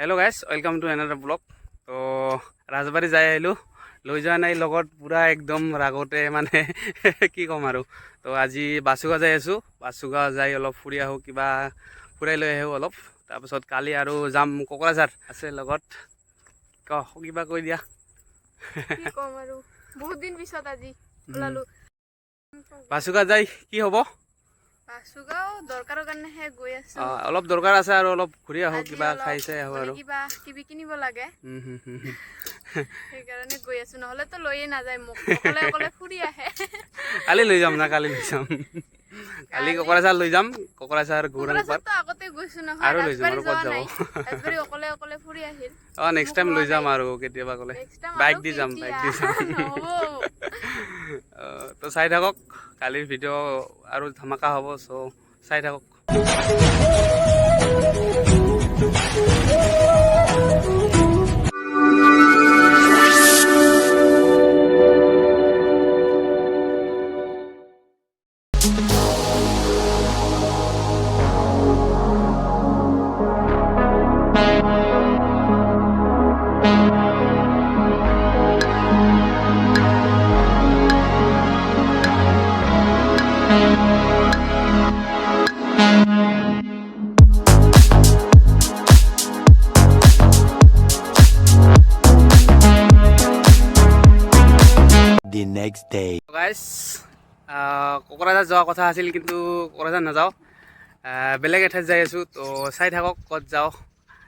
Hello guys welcome to another blog. तो राजबारी যাই আহিলোঁ লৈ যোৱা নাই লগত পুৰা একদম ৰাগতে মানে কি ক'ম আৰু। তো আজি বাসুগাঁও যাই আছোঁ, বাসুগাঁও যাই অলপ ফুৰি আহোঁ, কিবা ফুৰাই লৈ আহোঁ অলপ। তাৰপিছত কালি আৰু যাম কোকৰাঝাৰ আছে লগত। কিবা কৈ দিয়া। কি ক'ম আৰু বহুত দিন পিছত আজি ওলালোঁ। বাসুগাঁও যাই কি হ'ব? বাসুগাঁও দৰকাৰৰ কাৰণেহে গৈ আছোঁ। অলপ দৰকাৰ আছে আৰু অলপ ঘূৰি আহোঁ, কিবা খাই চাই আহোঁ আৰু কিবা কিবি কিনিব লাগে সেইকাৰণে গৈ আছোঁ, নহ'লেতো লৈয়ে নাযায় মোক, অকলে অকলে ফুৰি আহে। কালি লৈ যাম না, কালি লৈ যাম, কালি কোকৰাঝাৰ লৈ যাম। কোকৰাঝাৰ গৌৰাং পাৰ্ক আগতে গৈছোঁ নহয়, আৰু লৈ যাম আৰু ক'ত যাব। ৰাজবাৰী অকলে অকলে ফুৰি আহিল। নেক্সট টাইম লৈ যাম আৰু কেতিয়াবা গ'লে বাইক দি যাম, বাইক দি যাম। তো চাই থাকক, কালিৰ ভিডিঅ' আৰু ধামাকা হ'ব, চ' চাই থাকক। The next day. Guys Kokrajhar যোৱা কথা আছিল, কিন্তু কোকৰাঝাৰ নাযাওঁ, বেলেগ এঠাইত যাই আছোঁ। তো চাই থাকক ক'ত যাওঁ,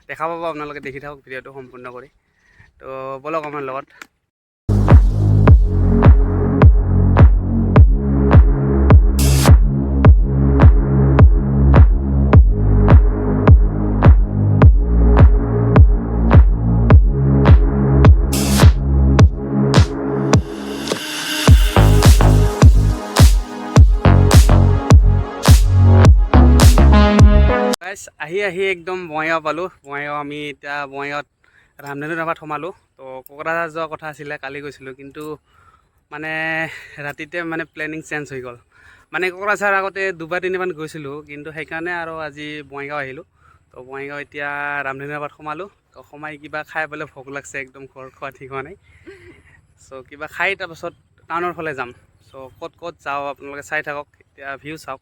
দেখা পাব আপোনালোকে, দেখি থাকক ভিডিঅ'টো সম্পূৰ্ণ কৰি। তো ব'লক আমাৰ লগত। আহি আহি একদম বঙাইগাঁও পালোঁ। বঙাইগাঁও আমি এতিয়া বঙাইগাঁৱত ৰামধেনু ধাবাত সোমালোঁ। তো কোকৰাঝাৰ যোৱা কথা আছিলে, কালি গৈছিলোঁ, কিন্তু মানে ৰাতিতে মানে প্লেনিং চেঞ্জ হৈ গ'ল। মানে কোকৰাঝাৰ আগতে দুবাৰ তিনিবাৰ গৈছিলোঁ, কিন্তু সেইকাৰণে আৰু আজি বঙাইগাঁও আহিলোঁ। তো বঙাইগাঁও এতিয়া ৰামধেনু ধাবাত সোমালোঁ। তো সোমাই কিবা খাই পেলাই ভোক লাগছে, একদম ঘৰ খোৱা ঠিক হোৱা নাই। চ' কিবা খাই তাৰপাছত টাউনৰ ফালে যাম। চ' ক'ত ক'ত যাওঁ আপোনালোকে চাই থাকক, এতিয়া ভিউ চাওক।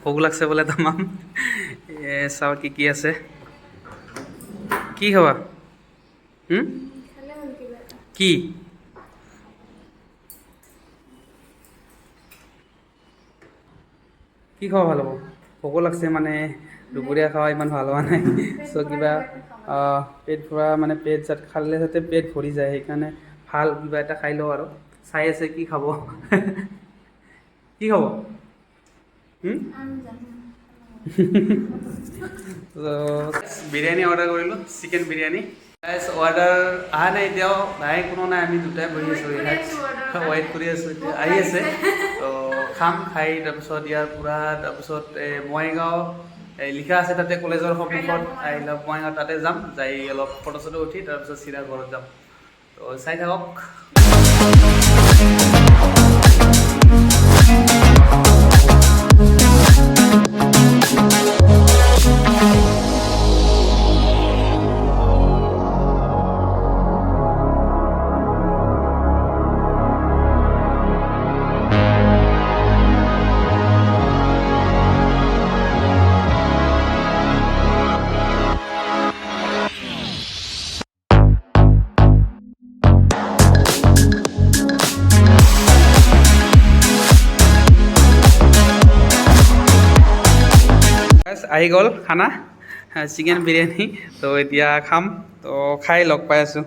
ভোক লাগছে বোলে তামাম। চাওঁ কি কি আছে, কি খাবা? কি কি খাব ভাল হ'ব? ভোকো লাগছে, মানে দুপৰীয়া খাৱা ইমান ভাল হোৱা নাই। চ' কিবা পেট ভৰা, মানে পেট খালে যাতে পেট ভৰি যায়, সেইকাৰণে ভাল কিবা এটা খাই লওঁ আৰু। চাই আছে কি খাব। কি খাব? বিৰিয়ানী অৰ্ডাৰ কৰিলোঁ, চিকেন বিৰিয়ানী। অৰ্ডাৰ অহা নাই এতিয়াও, নাই কোনো নাই, আমি দুটাই বহি আছোঁ, ৱেইট কৰি আছোঁ, এতিয়া আহি আছে। তো খাম, খাই তাৰপিছত ইয়াৰ পৰা তাৰপিছত বঙাইগাঁও লিখা আছে তাতে কলেজৰ সন্মুখত আই লাভ বঙাইগাঁও, তাতে যাম, যাই অলপ ফটো চটো উঠি তাৰপিছত চিধা ঘৰত যাম। তো চাই থাকক। আহি গ'ল খানা, চিকেন বিৰিয়ানী। তো এতিয়া খাম, তো খাই লগ পাই আছোঁ।